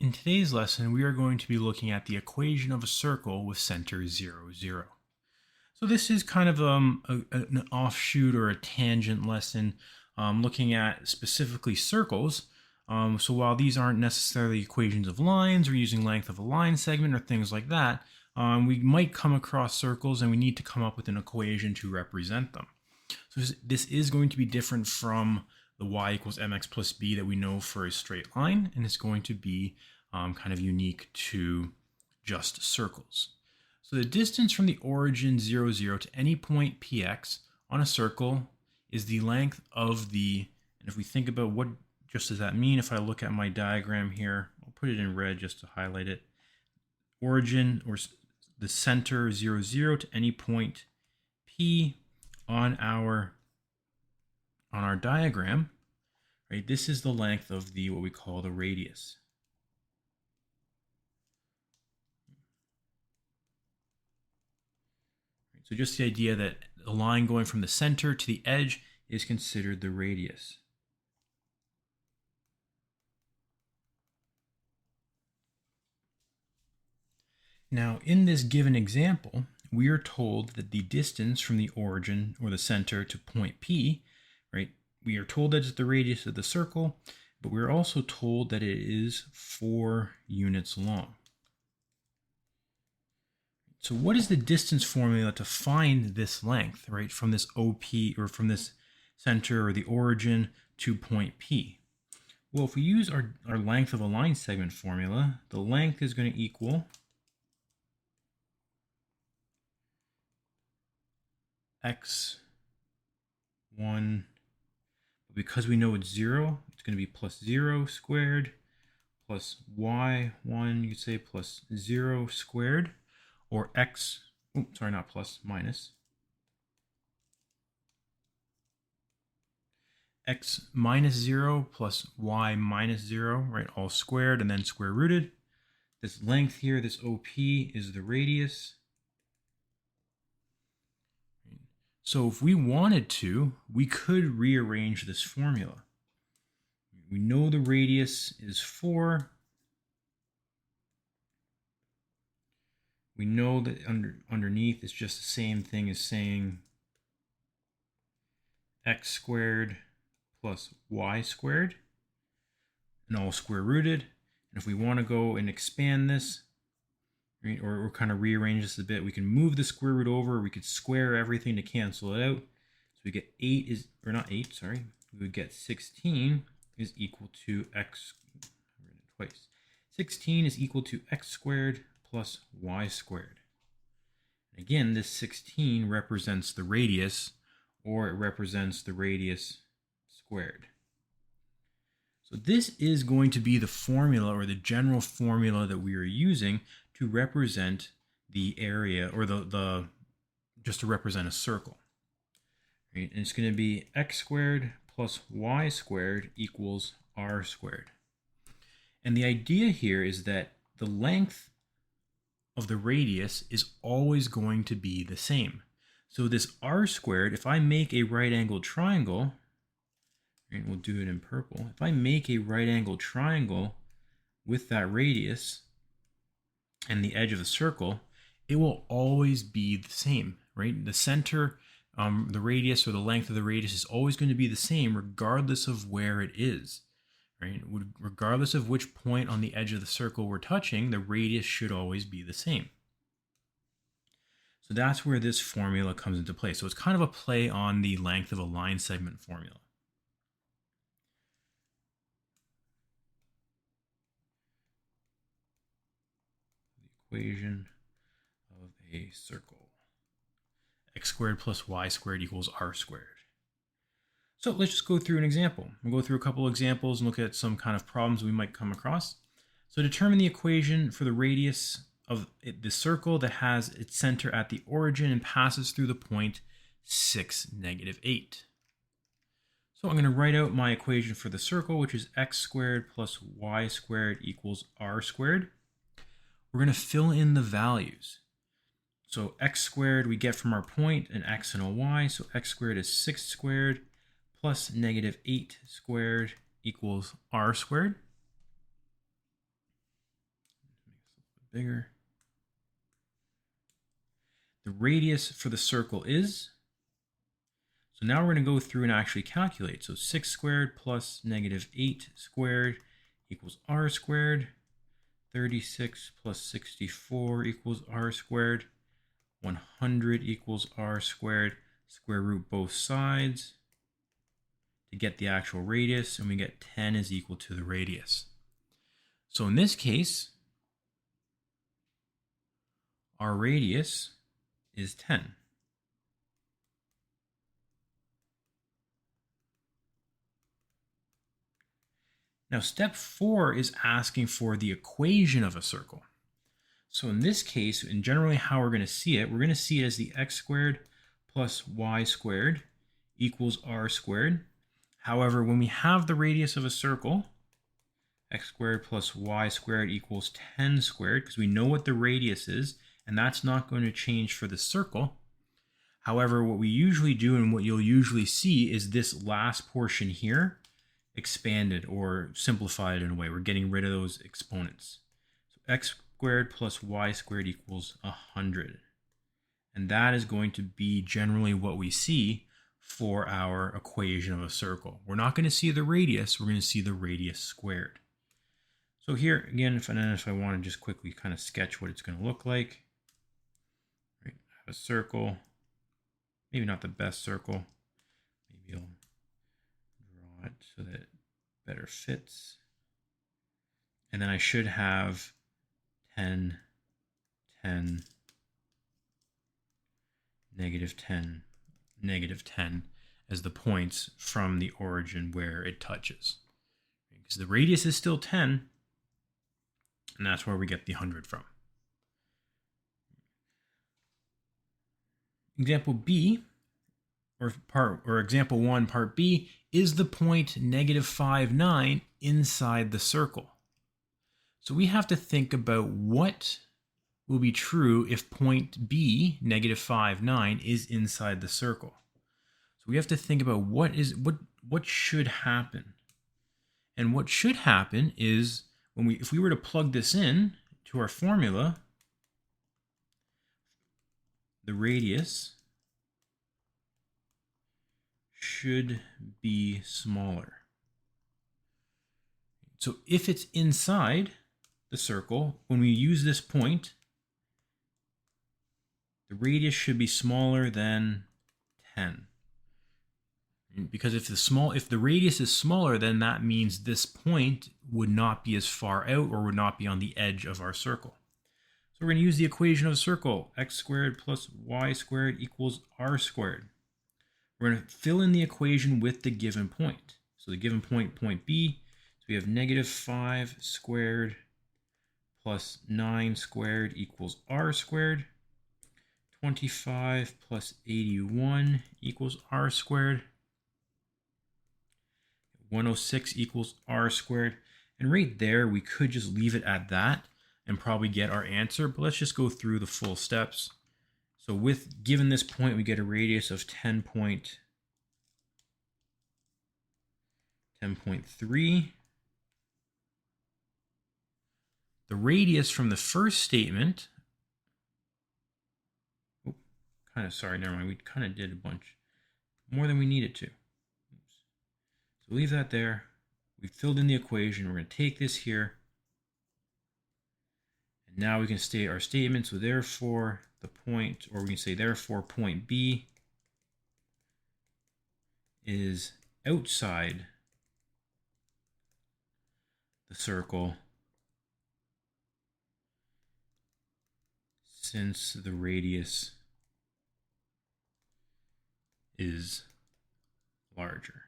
In today's lesson, we are going to be looking at the equation of a circle with center 0, 0. So this is kind of an offshoot or a tangent lesson looking at specifically circles. So while these aren't necessarily equations of lines or using length of a line segment or things like that, we might come across circles and we need to come up with an equation to represent them. So this is going to be different from the y equals mx plus b that we know for a straight line, and it's going to be kind of unique to just circles. So the distance from the origin 0, 0 to any point px on a circle is the length of the, and if we think about what just does that mean, if I look at my diagram here, I'll put it in red just to highlight it. Origin, or the center 0, 0 to any point p on our diagram, right? This is the length of the what we call the radius. So just the idea that a line going from the center to the edge is considered the radius. Now, in this given example, we are told that the distance from the origin or the center to point P, right? We are told that it's the radius of the circle, but we're also told that it is 4 units long. So what is the distance formula to find this length, right, from this OP or from this center or the origin to point P? Well, if we use our length of a line segment formula, the length is going to equal x1, but because we know it's 0, it's going to be plus 0 squared plus y1, you could say plus 0 squared, or x, not plus, minus x minus 0 plus y minus 0, right, all squared and then square rooted. This length here, this OP, is the radius. So if we wanted to, we could rearrange this formula. We know the radius is 4. We know that underneath it's just the same thing as saying x squared plus y squared, and all square rooted. And if we want to go and expand this, right, or kind of rearrange this a bit, we can move the square root over. We could square everything to cancel it out. So we get 8 is, or not 8, sorry, we would get 16 is equal to x, twice. 16 is equal to x squared plus y squared. And again, this 16 represents the radius, or it represents the radius squared. So this is going to be the formula, or the general formula that we are using to represent the area, or the just to represent a circle. Right? And it's going to be x squared plus y squared equals r squared. And the idea here is that the length of the radius is always going to be the same. So this r squared, if I make a right-angled triangle, and we'll do it in purple, if I make a right-angled triangle with that radius and the edge of the circle, it will always be the same, right? The center, the radius, or the length of the radius is always going to be the same regardless of where it is, right? Regardless of which point on the edge of the circle we're touching, the radius should always be the same. So that's where this formula comes into play. So it's kind of a play on the length of a line segment formula. The equation of a circle. X squared plus y squared equals r squared. So let's just go through an example. We'll go through a couple examples and look at some kind of problems we might come across. So determine the equation for the radius of the circle that has its center at the origin and passes through the point 6, -8. So I'm going to write out my equation for the circle, which is x squared plus y squared equals r squared. We're going to fill in the values. So x squared we get from our point, an x and a y. So x squared is 6 squared plus -8 squared equals r squared. bigger. The radius for the circle is, so now we're going to go through and actually calculate. So 6 squared plus negative 8 squared equals r squared. 36 plus 64 equals r squared. 100 equals r squared. Square root both sides to get the actual radius, and we get 10 is equal to the radius. So in this case, our radius is 10. Now, step 4 is asking for the equation of a circle. So in this case, and generally how we're going to see it, we're going to see it as the x squared plus y squared equals r squared. However, when we have the radius of a circle, x squared plus y squared equals 10 squared, because we know what the radius is, and that's not going to change for the circle. However, what we usually do and what you'll usually see is this last portion here expanded or simplified in a way. We're getting rid of those exponents. So x squared plus y squared equals 100. And that is going to be generally what we see for our equation of a circle. We're not going to see the radius, we're going to see the radius squared. So here, again, if I want to just quickly kind of sketch what it's going to look like. Right, I have a circle, maybe not the best circle. Maybe I'll draw it so that it better fits. And then I should have 10, 10, negative 10, negative 10 as the points from the origin where it touches. Because the radius is still 10, and that's where we get the 100 from. Example B, or example 1, part B, is the point negative 5, 9 inside the circle. So we have to think about what will be true if point B, negative 5, 9, is inside the circle. So we have to think about what should happen. And what should happen is if we were to plug this in to our formula, the radius should be smaller. So if it's inside the circle, when we use this point, the radius should be smaller than 10. Because if the radius is smaller, then that means this point would not be as far out or would not be on the edge of our circle. So we're going to use the equation of a circle, x squared plus y squared equals r squared. We're going to fill in the equation with the given point. So the given point, point B, so we have negative 5 squared plus 9 squared equals r squared. 25 plus 81 equals r squared. 106 equals r squared. And right there, we could just leave it at that and probably get our answer, but let's just go through the full steps. So given this point, we get a radius of 10.3. The radius from the first statement, never mind, we kind of did a bunch more than we needed to. So leave that there. We filled in the equation. We're going to take this here. And now we can state our statement. So therefore, the point, or we can say therefore point B is outside the circle since the radius is larger.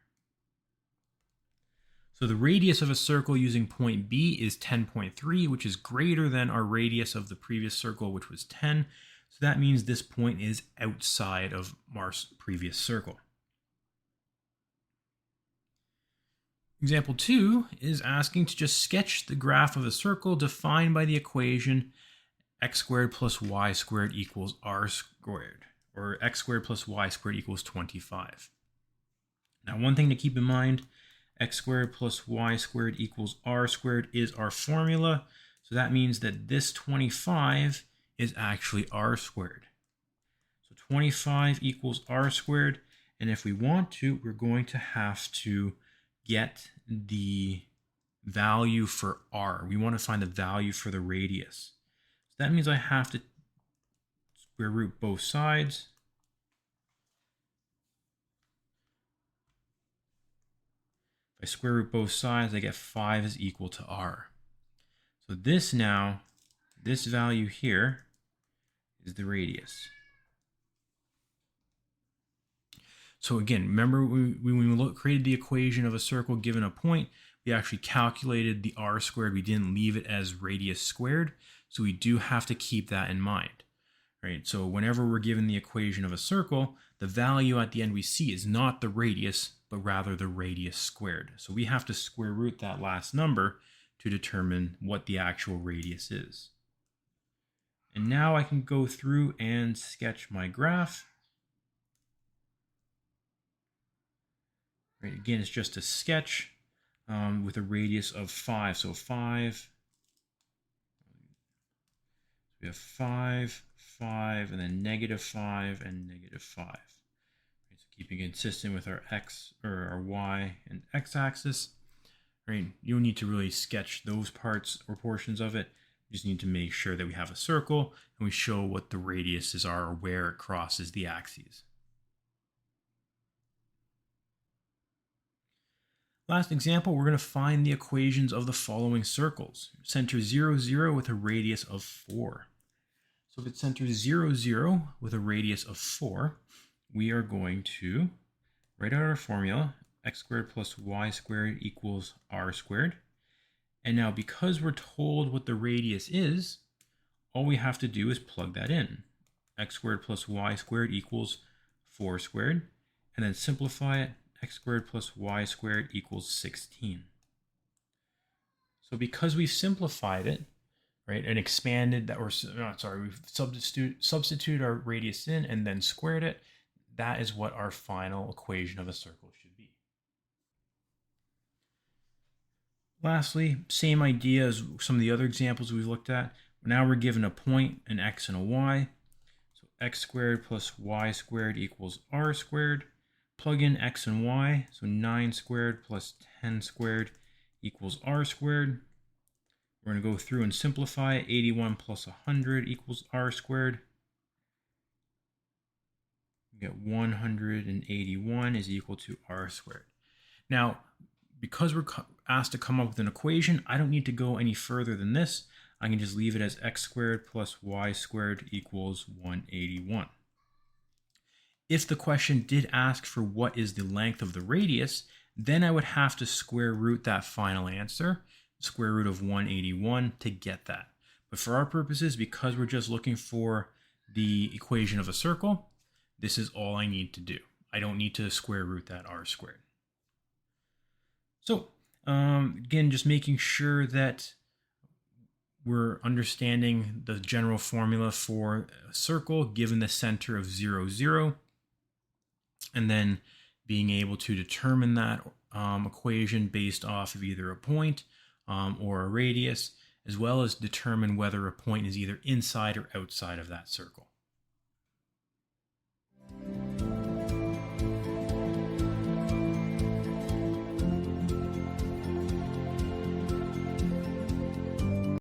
So the radius of a circle using point B is 10.3, which is greater than our radius of the previous circle, which was 10. So that means this point is outside of our previous circle. Example 2 is asking to just sketch the graph of a circle defined by the equation x squared plus y squared equals r squared, or x squared plus y squared equals 25. Now, one thing to keep in mind, x squared plus y squared equals r squared is our formula. So that means that this 25 is actually r squared. So 25 equals r squared. And if we want to, we're going to have to get the value for r. We want to find the value for the radius. So that means I have to square root both sides. If I square root both sides, I get 5 is equal to r. So this value here is the radius. So again, remember when we created the equation of a circle given a point, we actually calculated the r squared. We didn't leave it as radius squared. So we do have to keep that in mind, right? So whenever we're given the equation of a circle, the value at the end we see is not the radius, but rather the radius squared. So we have to square root that last number to determine what the actual radius is. And now I can go through and sketch my graph. Right, again, it's just a sketch with a radius of 5. So 5, we have 5, 5, and then -5 and -5. Right, so keeping consistent with our x or our y and x-axis. Right, you don't need to really sketch those parts or portions of it. You just need to make sure that we have a circle and we show what the radiuses are or where it crosses the axes. Last example, we're going to find the equations of the following circles. Center 0, 0 with a radius of 4. So if it centers 0, 0 with a radius of 4, we are going to write out our formula, x squared plus y squared equals r squared. And now because we're told what the radius is, all we have to do is plug that in. X squared plus y squared equals 4 squared, and then simplify it. X squared plus y squared equals 16. So because we've simplified it, right, and expanded that, we've substituted our radius in and then squared it, that is what our final equation of a circle should be. Lastly, same idea as some of the other examples we've looked at. Now we're given a point, an x and a y. So x squared plus y squared equals r squared. Plug in x and y, so 9 squared plus 10 squared equals r squared. We're going to go through and simplify it. 81 plus 100 equals r squared. We get 181 is equal to r squared. Now, because we're asked to come up with an equation, I don't need to go any further than this. I can just leave it as x squared plus y squared equals 181. If the question did ask for what is the length of the radius, then I would have to square root that final answer, square root of 181 to get that. But for our purposes, because we're just looking for the equation of a circle, this is all I need to do. I don't need to square root that r squared. So again, just making sure that we're understanding the general formula for a circle given the center of 0, 0. And then being able to determine that equation based off of either a point or a radius, as well as determine whether a point is either inside or outside of that circle.